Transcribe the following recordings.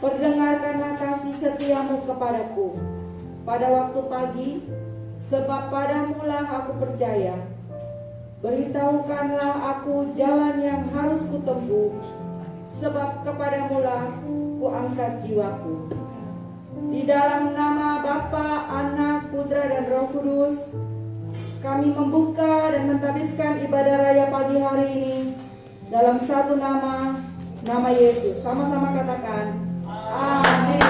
Perdengarkanlah kasih setiamu kepadaku pada waktu pagi, sebab padamulah aku percaya. Beritahukanlah aku jalan yang harus kutempuh, sebab kepadamulah kuangkat jiwaku. Di dalam nama Bapa, Anak, Putra, dan Roh Kudus, kami membuka dan mentadbiskan ibadah raya pagi hari ini dalam satu nama, nama Yesus. Sama-sama katakan, amin.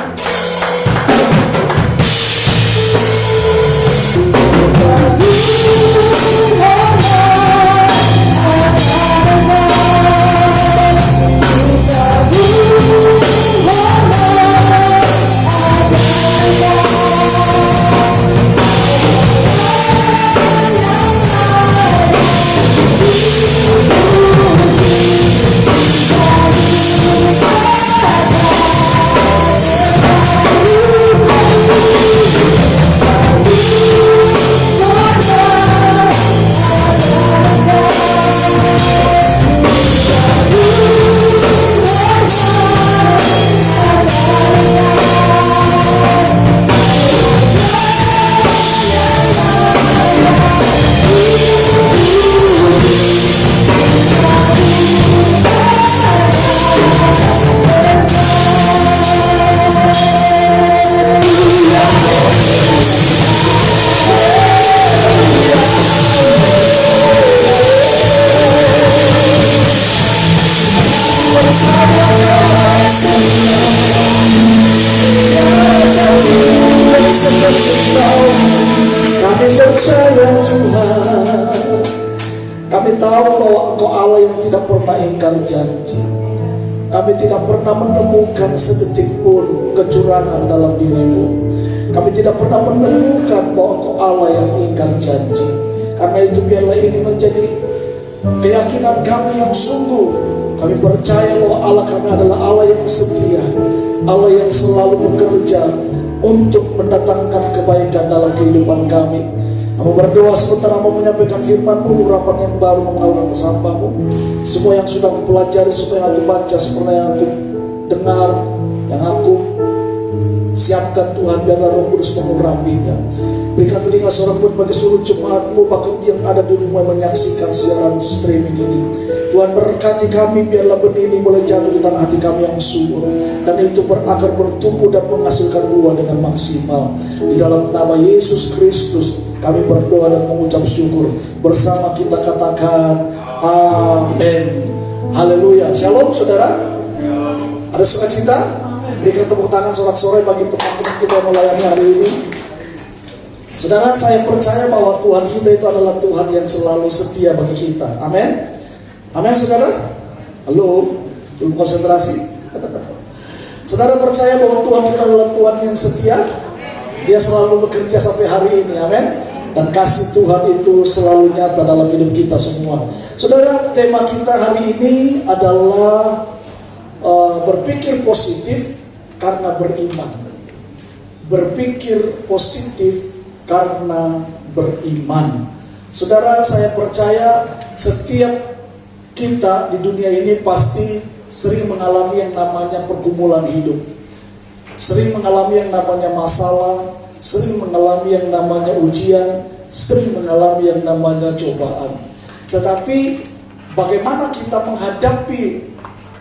Kami tidak pernah menemukan sedetik pun kecurangan dalam dirimu. Kami tidak pernah menemukan bahwa Engkau Allah yang ingkar janji. Karena itu biarlah ini menjadi keyakinan kami yang sungguh. Kami percaya bahwa Allah kami adalah Allah yang setia, Allah yang selalu bekerja untuk mendatangkan kebaikan dalam kehidupan kami. Kami berdoa sementara mau menyampaikan firman-Mu, urapan yang baru mengalir atas hamba-Mu. Semua yang sudah aku pelajari, semua yang aku baca, semua yang aku dengar, yang aku siapkan Tuhan, biarlah Roh Kudus mengurapinya. Berikan telinga suara pun bagi seluruh jemaat-Mu, bahkan yang ada di rumah menyaksikan siaran streaming ini. Tuhan berkati kami, biarlah benih ini boleh jatuh di tanah hati kami yang subur, dan itu berakar, bertumbuh, dan menghasilkan buah dengan maksimal. Di dalam nama Yesus Kristus kami berdoa dan mengucap syukur. Bersama kita katakan amin. Haleluya. Shalom saudara. Ada sukacita? Berikan tepuk tangan sorak-sorai bagi teman-teman kita yang melayani hari ini. Saudara, saya percaya bahwa Tuhan kita itu adalah Tuhan yang selalu setia bagi kita. Amin. Amin saudara. Halo. Belum konsentrasi. Saudara percaya bahwa Tuhan kita adalah Tuhan yang setia. Dia selalu bekerja sampai hari ini. Amin. Dan kasih Tuhan itu selalu nyata dalam hidup kita semua. Saudara, tema kita hari ini adalah berpikir positif karena beriman. Berpikir positif karena beriman. Saudara, saya percaya setiap kita di dunia ini pasti sering mengalami yang namanya pergumulan hidup. Sering mengalami yang namanya masalah, sering mengalami yang namanya ujian, sering mengalami yang namanya cobaan. Tetapi bagaimana kita menghadapi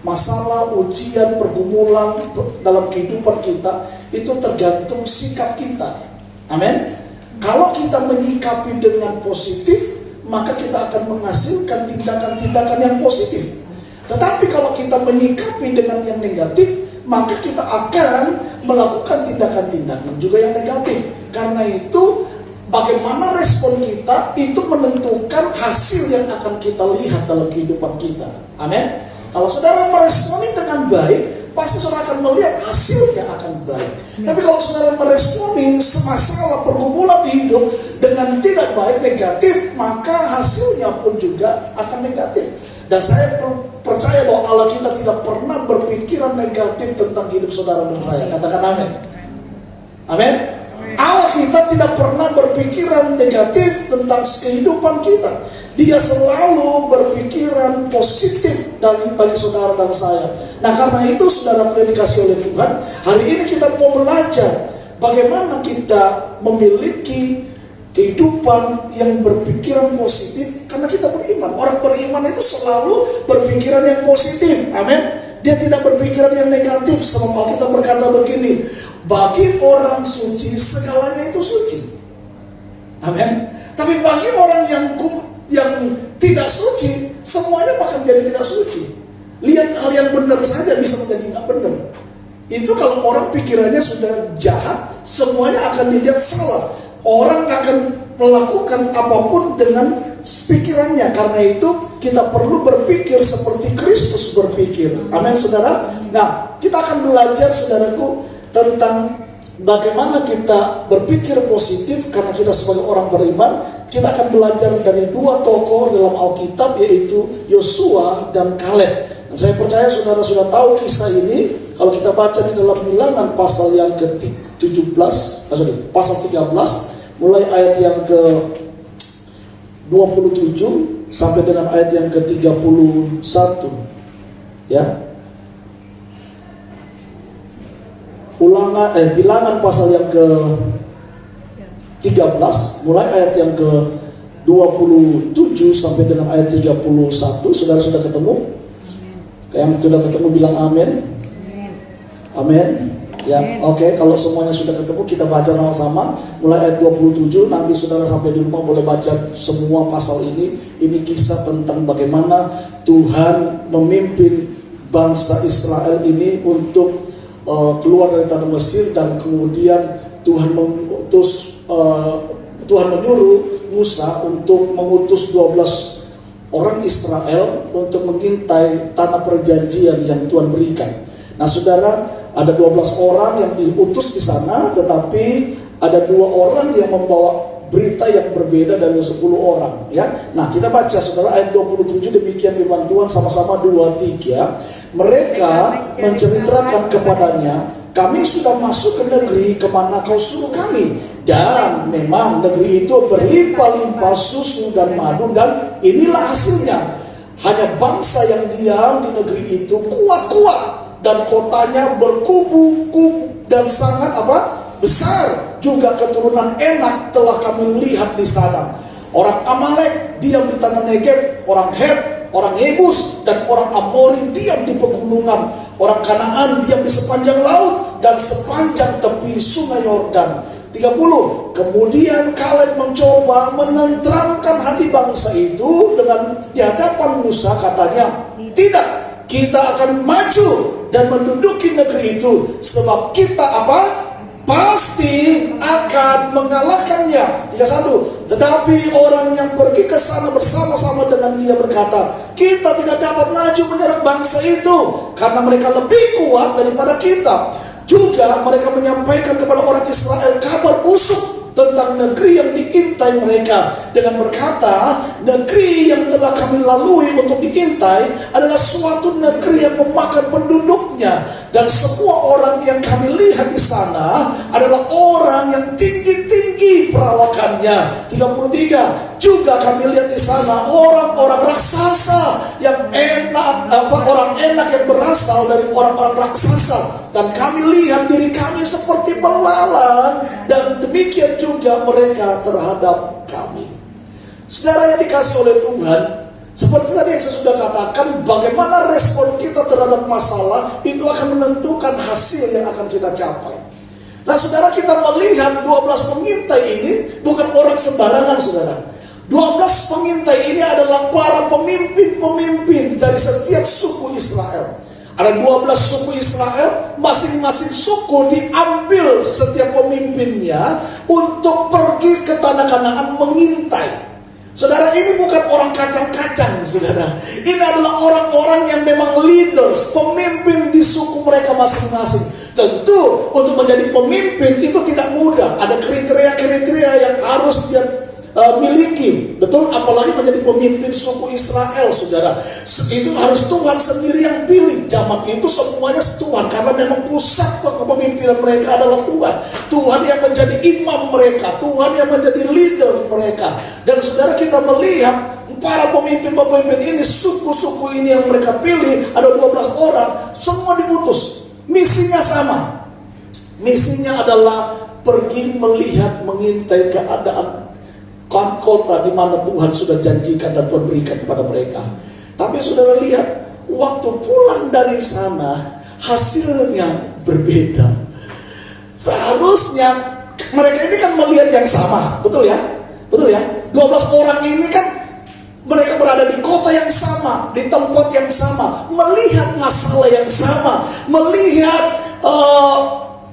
masalah, ujian, pergumulan dalam kehidupan kita, itu tergantung sikap kita. Amin. Kalau kita menyikapi dengan positif, maka kita akan menghasilkan tindakan-tindakan yang positif. Tetapi kalau kita menyikapi dengan yang negatif, maka kita akan melakukan tindakan-tindakan juga yang negatif. Karena itu bagaimana respon kita itu menentukan hasil yang akan kita lihat dalam kehidupan kita. Amin. Kalau saudara meresponi dengan baik, pasti saudara akan melihat hasilnya akan baik. Tapi kalau saudara meresponi masalah pergumulan hidup dengan tidak baik, negatif, maka hasilnya pun juga akan negatif. Dan saya percaya bahwa Allah kita tidak pernah berpikiran negatif tentang hidup saudara dan saya. Katakan amin. Amin. Allah kita tidak pernah berpikiran negatif tentang kehidupan kita. Dia selalu berpikiran positif bagi saudara dan saya. Nah, karena itu saudara yang dikasih oleh Tuhan, hari ini kita mau belajar bagaimana kita memiliki kehidupan yang berpikiran positif karena kita beriman. Orang beriman itu selalu berpikiran yang positif. Amin. Dia tidak berpikiran yang negatif. Sebab Alkitab berkata begini, bagi orang suci segalanya itu suci. Amin. Tapi bagi orang yang tidak suci, semuanya bahkan jadi tidak suci. Lihat hal yang benar saja bisa menjadi nggak benar. Itu kalau orang pikirannya sudah jahat, semuanya akan dilihat salah. Orang akan melakukan apapun dengan pikirannya. Karena itu kita perlu berpikir seperti Kristus berpikir. Amin, saudara. Nah, kita akan belajar, saudaraku, tentang bagaimana kita berpikir positif karena kita sebagai orang beriman. Kita akan belajar dari dua tokoh dalam Alkitab, yaitu Yosua dan Kaleb. Dan saya percaya saudara sudah tahu kisah ini. Kalau kita baca di dalam Bilangan pasal yang ke-17, pasal 13, mulai ayat yang ke-27 sampai dengan ayat yang ke-31. Ya. Bilangan pasal yang ke-13 mulai ayat yang ke-27 sampai dengan ayat 31. Saudara sudah ketemu? Yang sudah ketemu bilang amin. Amin. Ya, oke. Kalau semuanya sudah ketemu, kita baca sama-sama mulai ayat 27. Nanti saudara sampai di rumah boleh baca semua pasal ini. Ini kisah tentang bagaimana Tuhan memimpin bangsa Israel ini untuk keluar dari tanah Mesir, dan kemudian Tuhan menyuruh Musa untuk mengutus 12 orang Israel untuk mengintai tanah perjanjian yang Tuhan berikan. Nah, saudara, ada 12 orang yang diutus di sana, tetapi ada 2 orang yang membawa berita yang berbeda dari 10 orang. Ya, nah kita baca saudara ayat 27, demikian firman Tuhan, sama-sama 2-3. Mereka menceritakan kepadanya, kami sudah masuk ke negeri kemana kau suruh kami, dan memang negeri itu berlimpah-limpah susu dan madu, dan inilah hasilnya. Hanya bangsa yang diam di negeri itu kuat-kuat, dan kotanya berkubu-kubu dan sangat besar. Juga keturunan Enak telah kami lihat di sana. Orang Amalek diam di tanah Negeb, orang Het, orang Yebus, dan orang Amori diam di pegunungan. Orang Kanaan diam di sepanjang laut dan sepanjang tepi sungai Yordan. 30. Kemudian Kaleb mencoba menenteramkan hati bangsa itu dengan di hadapan Musa, katanya, tidak, kita akan maju dan menduduki negeri itu, sebab kita pasti akan mengalahkannya. 31. Tetapi orang yang pergi ke sana bersama-sama dengan dia berkata, kita tidak dapat maju menyerang bangsa itu karena mereka lebih kuat daripada kita. Juga mereka menyampaikan kepada orang Israel kabar busuk tentang negeri yang diintai mereka, dengan berkata, negeri yang telah kami lalui untuk diintai adalah suatu negeri yang memakan penduduknya, dan semua orang yang kami lihat di sana adalah orang yang tinggi-tinggi perawakannya. 33. Juga kami lihat di sana orang-orang raksasa yang orang enak yang berasal dari orang-orang raksasa, dan kami lihat diri kami seperti belalang, dan demikian juga mereka terhadap kami. Saudara yang dikasih oleh Tuhan, seperti tadi yang saya sudah katakan, bagaimana respon kita terhadap masalah itu akan menentukan hasil yang akan kita capai. Nah, saudara, kita melihat 12 pengintai ini bukan orang sembarangan, saudara. 12 pengintai ini adalah para pemimpin-pemimpin dari setiap suku Israel. Ada 12 suku Israel, masing-masing suku diambil setiap pemimpinnya untuk pergi ke tanah Kanaan mengintai. Saudara, ini bukan orang kacang-kacang, saudara. Ini adalah orang-orang yang memang leaders, pemimpin di suku mereka masing-masing. Tentu untuk menjadi pemimpin itu tidak mudah. Ada kriteria-kriteria yang harus dia miliki, betul, apalagi menjadi pemimpin suku Israel, saudara. Itu harus Tuhan sendiri yang pilih. Zaman itu semuanya Tuhan, karena memang pusat kepemimpinan mereka adalah Tuhan. Tuhan yang menjadi imam mereka, Tuhan yang menjadi leader mereka. Dan saudara, kita melihat para pemimpin-pemimpin ini, suku-suku ini yang mereka pilih, ada 12 orang, semua diutus. Misinya sama. Misinya adalah pergi melihat, mengintai keadaan kota di mana Tuhan sudah janjikan dan Tuhan berikan kepada mereka. Tapi saudara lihat, waktu pulang dari sana, hasilnya berbeda. Seharusnya mereka ini kan melihat yang sama, betul ya? Betul ya? 12 orang ini kan mereka berada di kota yang sama, di tempat yang sama, melihat masalah yang sama, melihat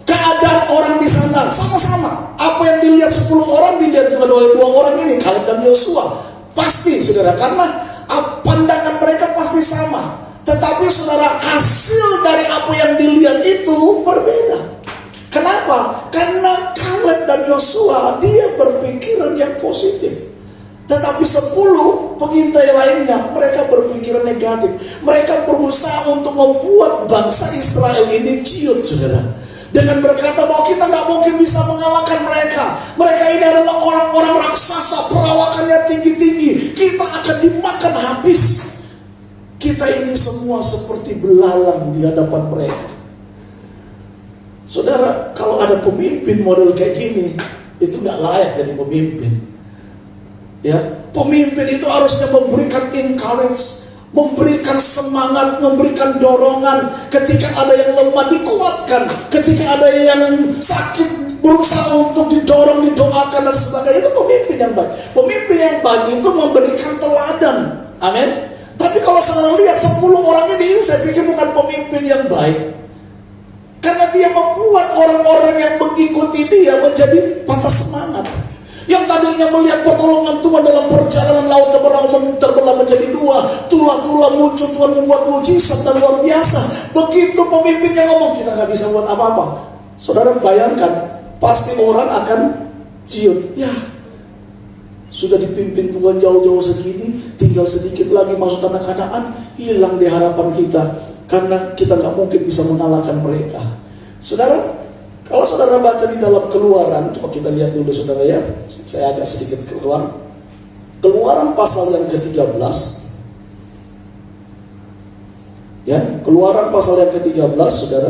keadaan orang di sana sama-sama. Apa yang dilihat 10 orang dilihat juga oleh 2 orang ini, Kaleb dan Yosua. Pasti saudara, karena pandangan mereka pasti sama. Tetapi saudara, hasil dari apa yang dilihat itu berbeda. Kenapa? Karena Kaleb dan Yosua dia berpikiran yang positif. Tetapi 10 pengintai lainnya mereka berpikiran negatif. Mereka berusaha untuk membuat bangsa Israel ini ciut, saudara, dengan berkata bahwa kita nggak mungkin bisa mengalahkan mereka. Mereka ini adalah orang-orang raksasa, perawakannya tinggi-tinggi. Kita akan dimakan habis. Kita ini semua seperti belalang di hadapan mereka. Saudara, kalau ada pemimpin model kayak gini, itu nggak layak jadi pemimpin. Ya, pemimpin itu harusnya memberikan encourage, memberikan semangat, memberikan dorongan. Ketika ada yang lemah dikuatkan, ketika ada yang sakit berusaha untuk didorong, didoakan dan sebagainya. Itu pemimpin yang baik. Pemimpin yang baik itu memberikan teladan. Amin. Tapi kalau saudara lihat 10 orang ini, saya pikir bukan pemimpin yang baik. Karena dia membuat orang-orang yang mengikuti dia menjadi patah semangat. Yang tadinya melihat pertolongan Tuhan dalam perjalanan laut terbelah menjadi 2, tulah-tulah muncul, Tuhan membuat mujizat dan luar biasa. Begitu pemimpinnya ngomong, kita nggak bisa buat apa-apa. Saudara bayangkan, pasti orang akan ciut. Ya, sudah dipimpin Tuhan jauh-jauh segini, tinggal sedikit lagi masuk tanah Kanaan, hilang deh harapan kita. Karena kita nggak mungkin bisa mengalahkan mereka. Saudara, kalau saudara baca di dalam Keluaran, coba kita lihat dulu saudara ya. Saya agak sedikit keluar. Keluaran pasal yang ke-13. Ya, Keluaran pasal yang ke-13 saudara.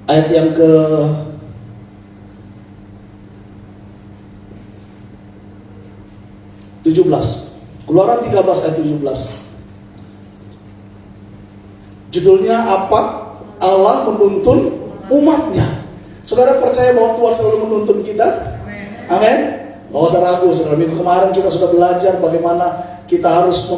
Ayat yang ke 17. Keluaran 13 ayat 17. Judulnya apa? Allah menuntun umatnya. Saudara percaya bahwa Tuhan selalu menuntun kita? Amin. Gak usah ragu, saudara. Minggu kemarin kita sudah belajar bagaimana kita harus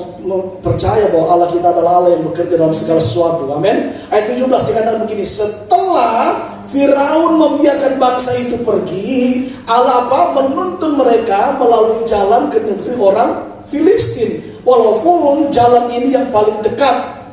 percaya bahwa Allah kita adalah Allah yang bekerja dalam segala sesuatu. Amin. Ayat 17 dikatakan begini, setelah Firaun membiarkan bangsa itu pergi, Allah apa? Menuntun mereka melalui jalan ke negeri orang Filistin, walaupun jalan ini yang paling dekat.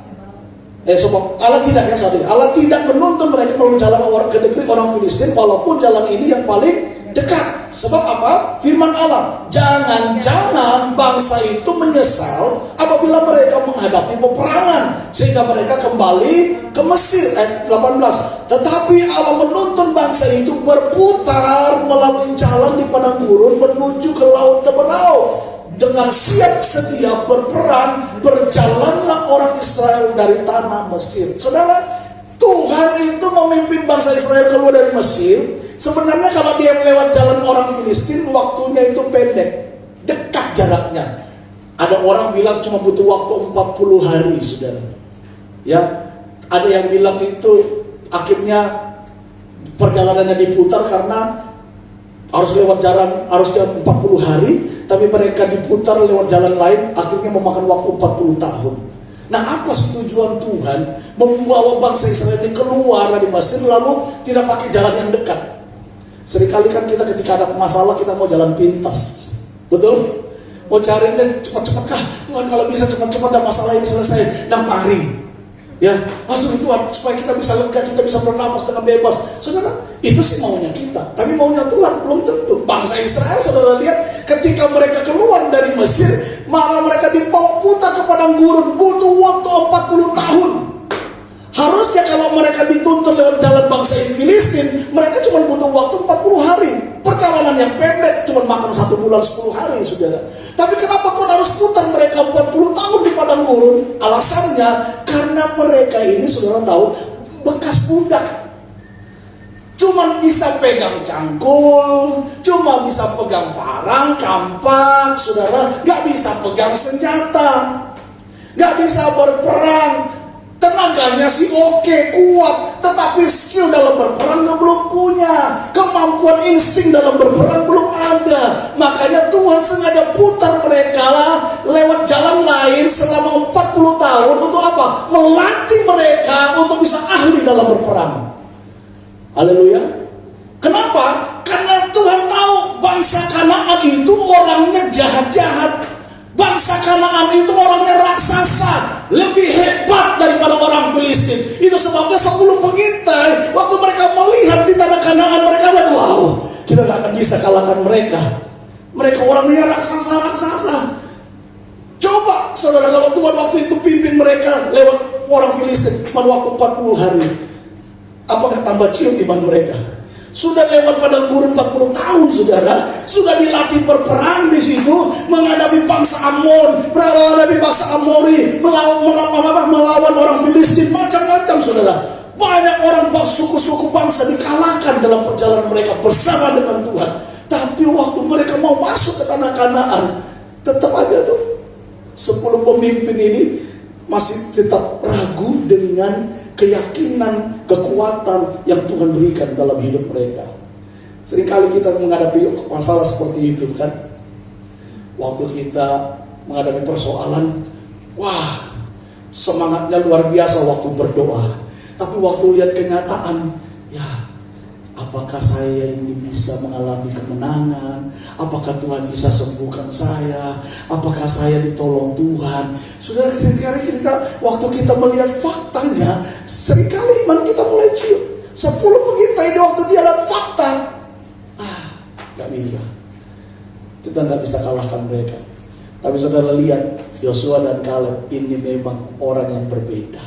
Allah tidak ya, sorry. Allah tidak menuntun mereka melalui jalan ke negeri orang Filistin, walaupun jalan ini yang paling dekat. Sebab apa? Firman Allah, jangan-jangan bangsa itu menyesal apabila mereka menghadapi peperangan, sehingga mereka kembali ke Mesir. Ayat 18. Tetapi Allah menuntun bangsa itu berputar melalui jalan di padang gurun menuju ke laut Teberau. Dengan siap sedia berperang, berjalanlah orang Israel dari tanah Mesir. Saudara, Tuhan itu memimpin bangsa Israel keluar dari Mesir. Sebenarnya kalau dia melewat jalan orang Filistin, waktunya itu pendek, dekat jaraknya. Ada orang bilang cuma butuh waktu 40 hari, saudara. Ya, ada yang bilang itu akhirnya perjalanannya diputar karena harus lewat jalan, harusnya 40 hari. Tapi mereka diputar lewat jalan lain, akhirnya memakan waktu 40 tahun. Nah, apa sih tujuan Tuhan membawa bangsa Israel ini keluar dari Mesir lalu tidak pakai jalan yang dekat? Seringkali kan kita ketika ada masalah kita mau jalan pintas, betul? Mau carinya cepat-cepat kah? Tuhan kalau bisa cepat-cepat dan masalah ini selesai, dan mari. Ya, langsung Tuhan supaya kita bisa lega, kita bisa bernapas dengan bebas. Saudara, itu sih maunya kita. Tapi maunya Tuhan belum tentu. Bangsa Israel, saudara lihat, ketika mereka keluar dari Mesir, malah mereka dibawa putar ke padang gurun, butuh waktu 40 tahun. Harusnya kalau mereka dituntun lewat jalan bangsa Filistin, mereka cuma butuh waktu 40 hari. Perjalanan yang pendek, cuma makan 1 bulan 10 hari, saudara. Tapi kenapa Tuhan harus putar mereka 40 tahun di padang gurun? Alasannya karena mereka ini, saudara tahu, bekas budak. Cuma bisa pegang cangkul, cuma bisa pegang parang, kampak, saudara. Gak bisa pegang senjata, gak bisa berperang. Tenaganya sih oke, kuat, tetapi skill dalam berperang belum punya. Kemampuan insting dalam berperang belum ada. Makanya Tuhan sengaja putar mereka lah lewat jalan lain selama 40 tahun. Untuk apa? Melatih mereka untuk bisa ahli dalam berperang. Haleluya. Kenapa? Karena Tuhan tahu bangsa Kanaan itu orangnya jahat-jahat. Bangsa Kanaan itu orangnya raksasa, lebih hebat daripada orang Filistin. Itu sebabnya 10 pengintai, waktu mereka melihat di tanah Kanaan, mereka bilang, wow, kita gak akan bisa kalahkan mereka. Mereka orangnya raksasa. Coba saudara, kalau Tuhan waktu itu pimpin mereka lewat orang Filistin cuma waktu 40 hari, apakah tambah cium iman mereka? Sudah lewat padang gurun 40 tahun, saudara. Sudah dilatih berperang di situ, menghadapi bangsa Amon, menghadapi bangsa Amori, melawan orang Filistin, macam-macam, saudara. Banyak orang suku-suku bangsa dikalahkan dalam perjalanan mereka bersama dengan Tuhan. Tapi waktu mereka mau masuk ke tanah Kanaan, tetap aja tuh 10 pemimpin ini masih tetap ragu dengan keyakinan, kekuatan yang Tuhan berikan dalam hidup mereka. Seringkali kita menghadapi masalah seperti itu kan. Waktu kita menghadapi persoalan, wah, semangatnya luar biasa waktu berdoa. Tapi waktu lihat kenyataan, ya, apakah saya ini bisa mengalami kemenangan? Apakah Tuhan bisa sembuhkan saya? Apakah saya ditolong Tuhan? Saudara, kita waktu kita melihat faktanya, seringkali iman kita mulai ciut. 10 pengintai di waktu dia lihat fakta, gak bisa. Kita gak bisa kalahkan mereka. Tapi saudara lihat, Yosua dan Kaleb ini memang orang yang berbeda.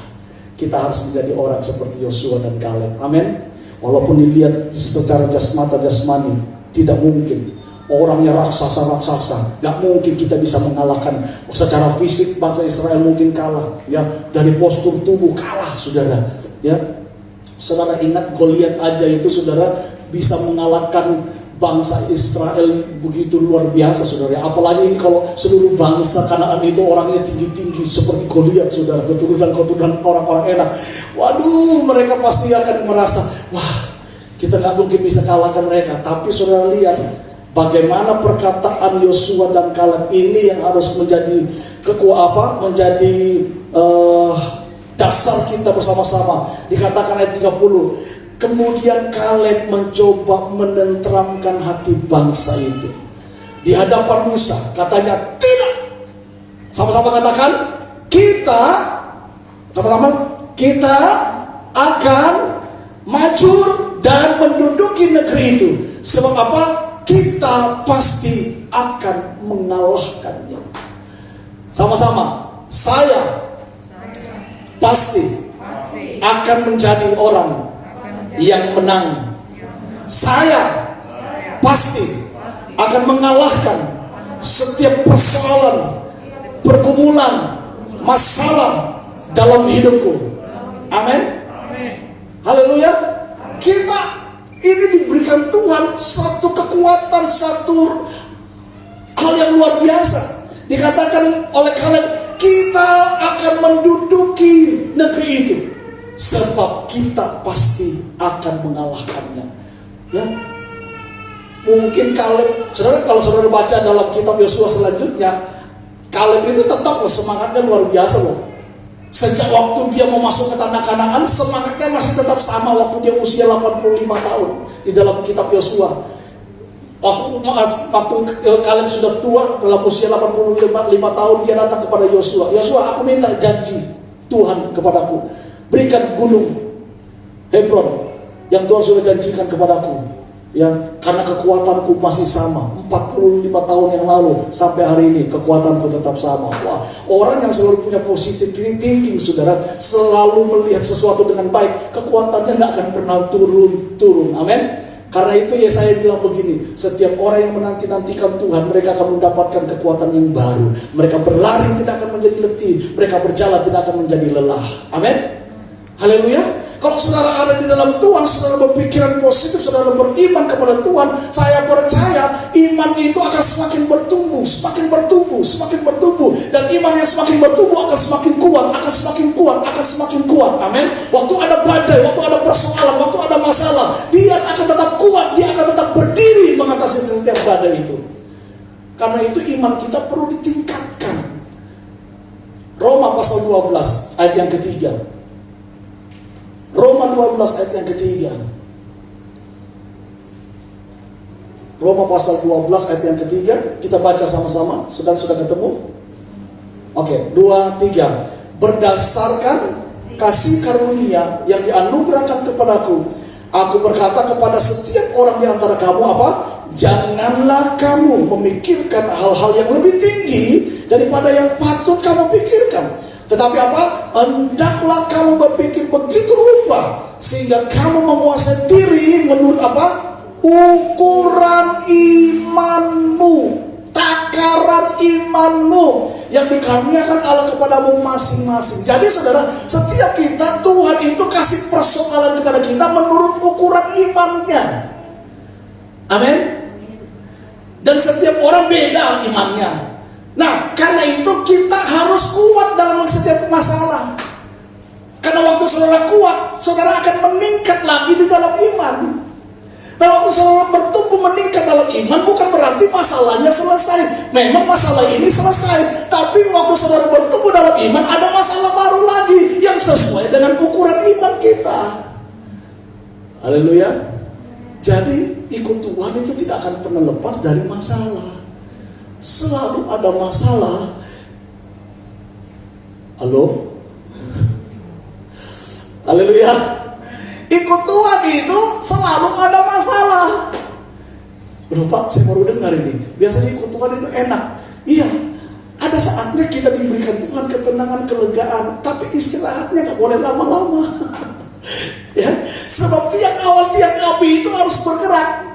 Kita harus menjadi orang seperti Yosua dan Kaleb. Amin. Walaupun dilihat secara jasmani, tidak mungkin. Orangnya raksasa, gak mungkin kita bisa mengalahkan. Secara fisik bangsa Israel mungkin kalah, ya, dari postur tubuh kalah, saudara. Ya, saudara ingat Goliat aja itu, saudara, bisa mengalahkan bangsa Israel begitu luar biasa, saudara. Apalagi ini kalau seluruh bangsa Kanaan itu orangnya tinggi-tinggi seperti Goliat, saudara, keturunan orang-orang enak. Waduh, mereka pasti akan merasa, wah, kita nggak mungkin bisa kalahkan mereka. Tapi saudara lihat bagaimana perkataan Yosua dan Kaleb ini yang harus menjadi menjadi dasar kita bersama-sama. Dikatakan ayat 30, kemudian Kaleb mencoba menenteramkan hati bangsa itu di hadapan Musa. Katanya tidak. Sama-sama katakan, kita akan maju dan menduduki negeri itu. Sebab apa? Kita pasti akan mengalahkannya. Sama-sama, saya pasti akan menjadi orang yang menang. Saya pasti akan mengalahkan setiap persoalan, pergumulan, masalah dalam hidupku. Amin. Haleluya. Kita ini diberikan Tuhan satu kekuatan, satu hal yang luar biasa. Dikatakan oleh Kaleb, kita akan menduduki negeri itu, sebab kita pasti akan mengalahkannya. Ya, mungkin Kaleb, saudara, kalau saudara baca dalam kitab Yosua selanjutnya, Kaleb itu tetap semangatnya luar biasa loh. Sejak waktu dia mau masuk ke tanah Kanaan, semangatnya masih tetap sama waktu dia usia 85 tahun di dalam kitab Yosua. Waktu Kaleb sudah tua, dalam usia 85 tahun, dia datang kepada Yosua. Yosua, aku minta janji Tuhan kepadaku, berikan gunung Hebron yang Tuhan sudah janjikan kepadaku. Ya, karena kekuatanku masih sama 45 tahun yang lalu sampai hari ini kekuatanku tetap sama. Wah, orang yang selalu punya positive thinking, saudara, selalu melihat sesuatu dengan baik, kekuatannya tidak akan pernah turun. Amin. Karena itu Yesaya bilang begini, setiap orang yang menanti-nantikan Tuhan, mereka akan mendapatkan kekuatan yang baru. Mereka berlari tidak akan menjadi letih, mereka berjalan tidak akan menjadi lelah. Amin. Haleluya. Kalau saudara ada di dalam Tuhan, saudara berpikiran positif, saudara beriman kepada Tuhan, saya percaya iman itu akan semakin bertumbuh, semakin bertumbuh, semakin bertumbuh. Dan iman yang semakin bertumbuh akan semakin kuat, akan semakin kuat, akan semakin kuat. Amin. Waktu ada badai, waktu ada persoalan, waktu ada masalah, dia akan tetap kuat, dia akan tetap berdiri mengatasi setiap badai itu. Karena itu iman kita perlu ditingkatkan. Roma pasal 12 ayat yang ketiga. Roma 12 ayat yang ketiga. Roma pasal 12 ayat yang ketiga. Kita baca sama-sama. Sudah ketemu? Oke, 2, 3. Berdasarkan kasih karunia yang dianugerahkan kepadaku, aku berkata kepada setiap orang di antara kamu apa? Janganlah kamu memikirkan hal-hal yang lebih tinggi daripada yang patut kamu pikirkan. Tetapi apa? Hendaklah kamu berpikir begitu rupa sehingga kamu menguasai diri menurut apa? Ukuran imanmu, takaran imanmu yang dikaruniakan Allah kepadamu masing-masing. Jadi saudara, setiap kita Tuhan itu kasih persoalan kepada kita menurut ukuran imannya. Amin. Dan setiap orang beda imannya. Nah, karena itu kita harus kuat dalam setiap masalah. Karena waktu saudara kuat, saudara akan meningkat lagi di dalam iman. Dan waktu saudara bertumbuh meningkat dalam iman, bukan berarti masalahnya selesai. Memang masalah ini selesai, tapi waktu saudara bertumbuh dalam iman, ada masalah baru lagi yang sesuai dengan ukuran iman kita. Haleluya. Jadi ikut Tuhan itu tidak akan pernah lepas dari masalah. Selalu ada masalah. Halo? Haleluya. Ikut Tuhan itu selalu ada masalah. Loh Pak, saya baru dengar ini. Biasanya ikut Tuhan itu enak. Iya, ada saatnya kita diberikan Tuhan ketenangan, kelegaan, tapi istirahatnya gak boleh lama-lama. Ya, sebab tiang api itu harus bergerak.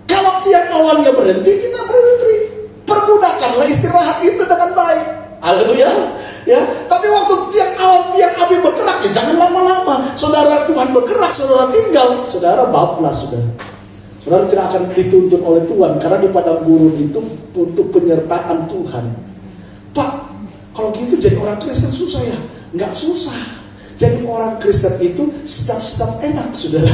Kalau tiang awannya berhenti, kita berhenti. Pergunakanlah istirahat itu dengan baik. Haleluya. Ya, tapi waktu tiang api bergerak, ya jangan lama-lama. Saudara Tuhan bergerak, saudara tinggal, saudara bablas sudah. Saudara tidak akan dituntun oleh Tuhan, karena di padang gurun itu untuk penyertaan Tuhan. Pak, kalau gitu jadi orang Kristen susah ya? Nggak susah. Jadi orang Kristen itu sedap-sedap enak, saudara.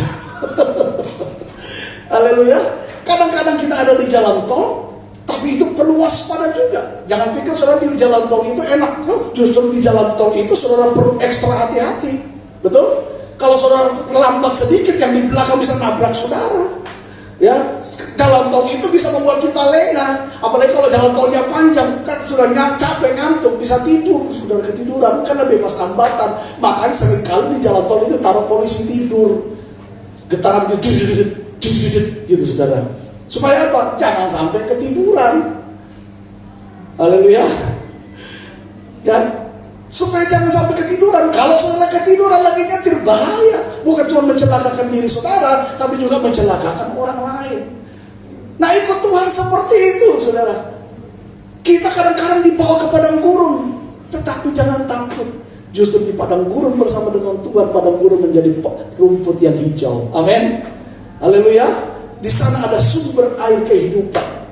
Haleluya. Kadang-kadang kita ada di jalan tol, tapi itu perlu waspada juga. Jangan pikir saudara di jalan tol itu enak. Justru di jalan tol itu saudara perlu ekstra hati-hati. Betul? Kalau saudara lambat sedikit, yang di belakang bisa nabrak saudara. Ya, jalan tol itu bisa membuat kita lengah. Apalagi kalau jalan tolnya panjang, kan sudah capek, ngantuk, bisa tidur, sudah ketiduran, karena bebas hambatan. Makanya seringkali di jalan tol itu taruh polisi tidur, getaran gitu saudara. Supaya apa? Jangan sampai ketiduran. Haleluya. Ya, supaya jangan sampai ketiduran. Kalau saudara ketiduran lagi nyetir, bahaya. Bukan cuma mencelakakan diri saudara, tapi juga mencelakakan orang lain. Nah, ikut Tuhan seperti itu, saudara. Kita kadang-kadang dibawa ke padang gurun, tetapi jangan takut. Justru di padang gurun bersama dengan Tuhan, padang gurun menjadi rumput yang hijau. Amin. Haleluya. Di sana ada sumber air kehidupan.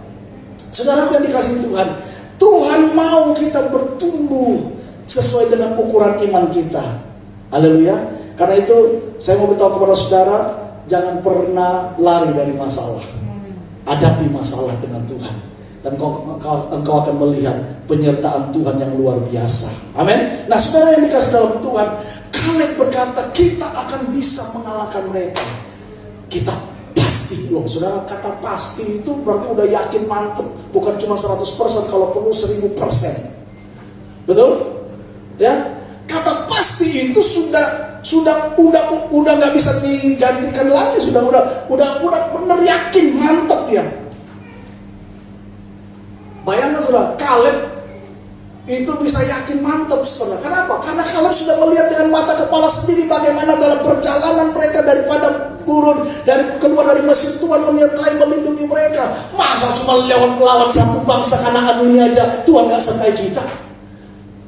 Saudara yang dikasihi Tuhan, Tuhan mau kita bertumbuh sesuai dengan ukuran iman kita. Haleluya. Karena itu saya mau beritahu kepada saudara, jangan pernah lari dari masalah. Hadapi masalah dengan Tuhan, dan engkau akan melihat penyertaan Tuhan yang luar biasa. Amin. Nah, saudara yang dikasihi dalam Tuhan, Kaleb berkata kita akan bisa mengalahkan mereka. Kita pasti loh, saudara. Kata pasti itu berarti udah yakin, mantep. Bukan cuma 100%, kalau perlu 1000%. Betul? Ya, kata pasti itu sudah nggak bisa digantikan lagi. Sudah benar yakin, mantep ya. Bayangkan saudara, Kaleb itu bisa yakin mantap saudara. Kenapa? Karena Kaleb sudah melihat dengan mata kepala sendiri bagaimana dalam perjalanan mereka daripada gurun, keluar dari Mesir, Tuhan menyertai melindungi mereka. Masa cuma lawan satu bangsa Kanaan ini aja Tuhan gak sertai kita?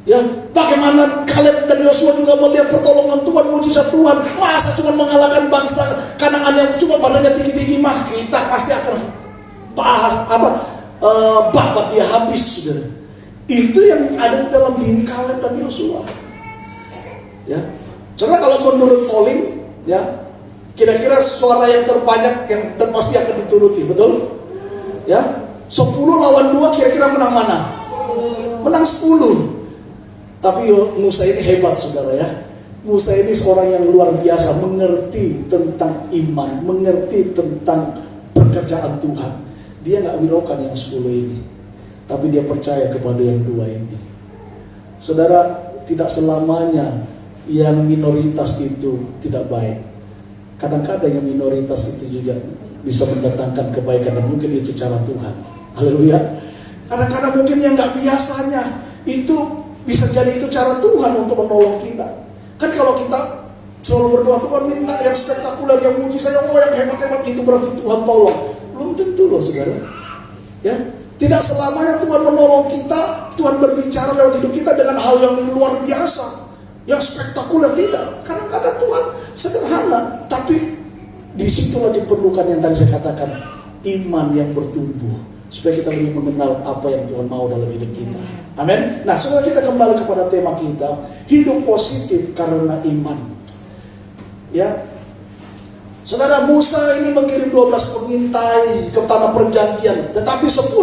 Ya, bagaimana Kaleb dan Yosua juga melihat pertolongan Tuhan, mujizat Tuhan. Masa cuma mengalahkan bangsa Kanaan yang cuma badannya tinggi-tinggi, mah kita pasti akan babat dia habis, saudara. Itu yang ada dalam diri Kaleb dan Yosua. Ya, saudara, kalau menurut polling, ya, kira-kira suara yang terbanyak yang pasti akan dituruti, betul? Ya, 10 lawan 2 kira-kira menang mana? Menang 10. Tapi Musa ini hebat, saudara ya. Musa ini seorang yang luar biasa, mengerti tentang iman, mengerti tentang pekerjaan Tuhan. Dia nggak wiraukan yang 10 ini, tapi dia percaya kepada yang 2 ini. Saudara, tidak selamanya yang minoritas itu tidak baik. Kadang-kadang yang minoritas itu juga bisa mendatangkan kebaikan, dan mungkin itu cara Tuhan. Haleluya. Kadang-kadang mungkin yang nggak biasanya itu bisa jadi itu cara Tuhan untuk menolong kita. Kan kalau kita selalu berdoa, Tuhan minta yang spektakuler, yang mujizat, yang hebat-hebat, itu berarti Tuhan tolong. Belum tentu loh, saudara. Ya, tidak selamanya Tuhan menolong kita, Tuhan berbicara lewat hidup kita dengan hal yang luar biasa, yang spektakuler, tidak. Kadang-kadang Tuhan sederhana, tapi disitulah diperlukan yang tadi saya katakan, iman yang bertumbuh, supaya kita lebih mengenal apa yang Tuhan mau dalam hidup kita. Amin. Nah, setelah kita kembali kepada tema kita, hidup positif karena iman. Ya, saudara, Musa ini mengirim 12 pengintai ke tanah perjanjian, tetapi 10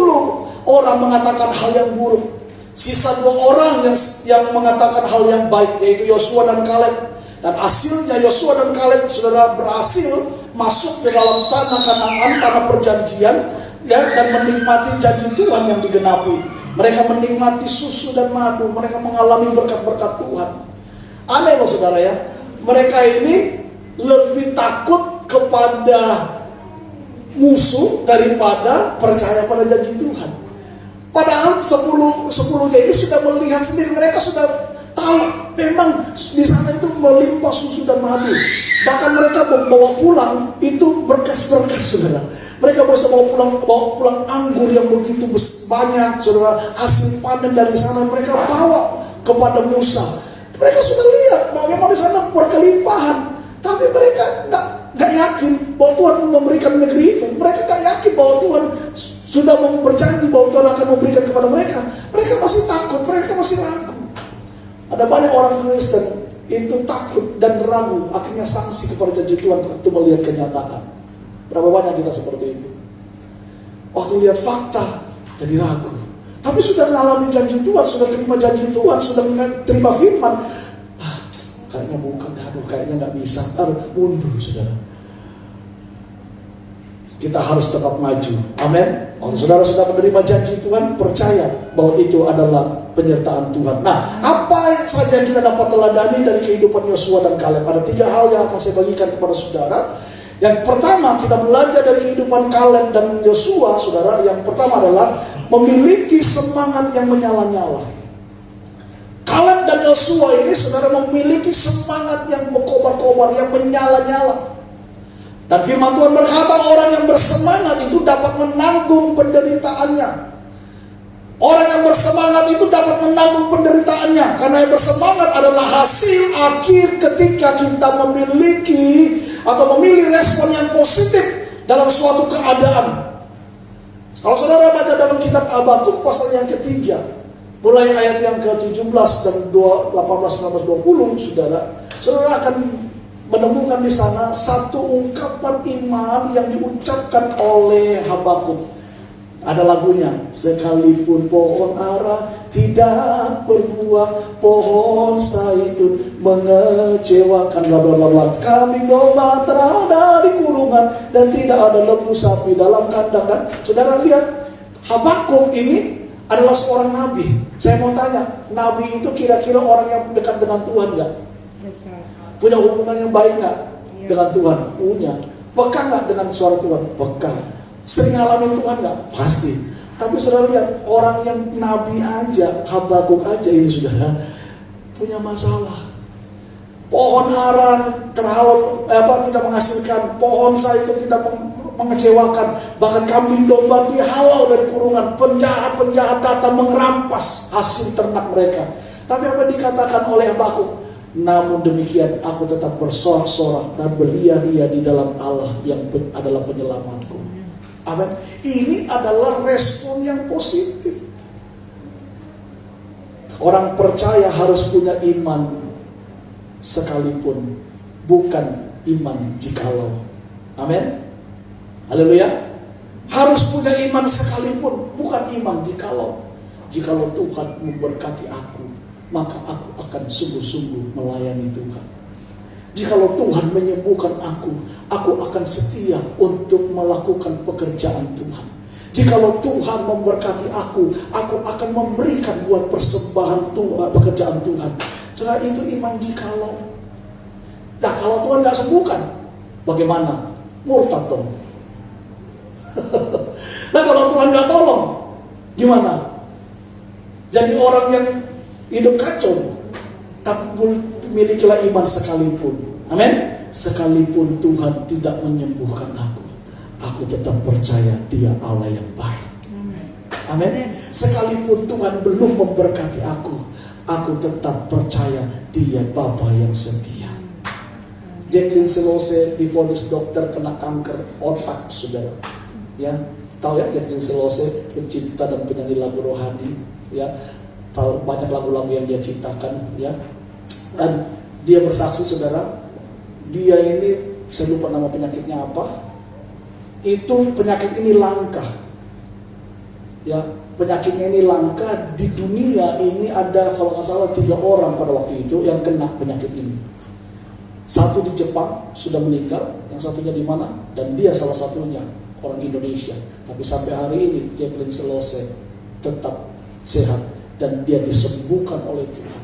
orang mengatakan hal yang buruk. Sisa 2 orang yang mengatakan hal yang baik, yaitu Yosua dan Kaleb. Dan hasilnya Yosua dan Kaleb, saudara, berhasil masuk ke dalam tanah Kanaan, tanah perjanjian, ya, dan menikmati janji Tuhan yang digenapi. Mereka menikmati susu dan madu, mereka mengalami berkat-berkat Tuhan. Aneh loh, saudara ya. Mereka ini lebih takut kepada musuh daripada percaya pada janji Tuhan. Padahal 10 ini sudah melihat sendiri, mereka sudah tahu memang di sana itu melimpah susu dan madu. Bahkan mereka membawa pulang itu berkas-berkas, saudara. Mereka bisa bawa pulang anggur yang begitu banyak, saudara, hasil panen dari sana mereka bawa kepada Musa. Mereka sudah lihat bagaimana di sana berkelimpahan, tapi mereka nggak yakin bahwa Tuhan memberikan negeri itu. Mereka nggak yakin bahwa Tuhan sudah berjanji bahwa Tuhan akan memberikan kepada mereka. Mereka masih takut, mereka masih ragu. Ada banyak orang Kristen itu takut dan ragu, akhirnya sanksi kepada janji Tuhan waktu melihat kenyataan. Berapa banyak kita seperti itu? Waktu lihat fakta jadi ragu. Tapi sudah mengalami janji Tuhan, sudah terima janji Tuhan, sudah terima firman, kayaknya bukan, kayaknya nggak bisa, mundur, saudara. Kita harus tetap maju. Amin. Kalau saudara sudah menerima janji Tuhan, percaya bahwa itu adalah penyertaan Tuhan. Nah, apa saja yang kita dapat teladani dari kehidupan Yosua dan Kaleb? Ada 3 hal yang akan saya bagikan kepada saudara. Yang pertama, kita belajar dari kehidupan Kaleb dan Yosua, saudara. Yang pertama adalah memiliki semangat yang menyala-nyala. Kaleb dan Yosua ini, saudara, memiliki semangat yang berkobar-kobar, yang menyala-nyala. Dan firman Tuhan berkata, orang yang bersemangat itu dapat menanggung penderitaannya. Orang yang bersemangat itu dapat menanggung penderitaannya. Karena yang bersemangat adalah hasil akhir ketika kita memiliki atau memilih respon yang positif dalam suatu keadaan. Kalau saudara baca dalam kitab Habakuk pasal yang ketiga, mulai ayat yang ke-17 dan 18, 19, 20, saudara akan menemukan di sana satu ungkapan iman yang diucapkan oleh Habakuk. Ada lagunya, sekalipun pohon ara tidak berbuah, pohon zaitun mengecewakan, bla bla bla bla. Kambing domba terada di kurungan dan tidak ada lembu sapi dalam kandang. Dan saudara lihat, Habakuk ini adalah seorang nabi. Saya mau tanya, nabi itu kira-kira orang yang dekat dengan Tuhan nggak? Punya hubungan yang baik nggak dengan Tuhan? Punya. Peka nggak dengan suara Tuhan? Peka. Sering ngalamin Tuhan nggak? Pasti. Tapi saudara lihat, orang yang nabi aja, Habakuk aja ini saudara, punya masalah. Pohon ara tidak menghasilkan, pohon saitun tidak mengecewakan, bahkan kambing domba dihalau dari kurungan, penjahat-penjahat datang mengerampas hasil ternak mereka. Tapi apa dikatakan oleh Habakuk? Namun demikian aku tetap bersorak-sorak dan beria-ria di dalam Allah yang adalah penyelamatku. Amin. Ini adalah respon yang positif. Orang percaya harus punya iman sekalipun, bukan iman jikalau. Amin. Haleluya. Harus punya iman sekalipun, bukan iman jikalau. Jikalau Tuhan memberkati aku, maka aku akan sungguh-sungguh melayani Tuhan. Jikalau Tuhan menyembuhkan aku akan setia untuk melakukan pekerjaan Tuhan. Jikalau Tuhan memberkati aku akan memberikan buat persembahan Tuhan, pekerjaan Tuhan. Saudara, itu iman jikalau. Nah, kalau Tuhan gak sembuhkan, bagaimana? Murtad dong. Nah, kalau Tuhan gak tolong, gimana? Jadi orang yang hidup kacau. Tapi milikilah iman sekalipun. Amin. Sekalipun Tuhan tidak menyembuhkan aku tetap percaya Dia Allah yang baik. Amin. Sekalipun Tuhan belum memberkati aku tetap percaya Dia Bapa yang setia. Jacqueline Selose divonis dokter kena kanker otak, saudara. Ya, tahu ya, Jacqueline Selose pencipta dan penyanyi lagu rohani. Ya, tahu banyak lagu-lagu yang dia ciptakan. Ya, dan dia bersaksi, saudara. Dia ini, saya lupa nama penyakitnya apa. Itu penyakit ini langka. Ya, penyakitnya ini langka di dunia ini ada kalau nggak salah 3 orang pada waktu itu yang kena penyakit ini. Satu di Jepang sudah meninggal, yang satunya di mana? Dan dia salah satunya orang Indonesia. Tapi sampai hari ini Jacqueline Selose tetap sehat dan dia disembuhkan oleh Tuhan.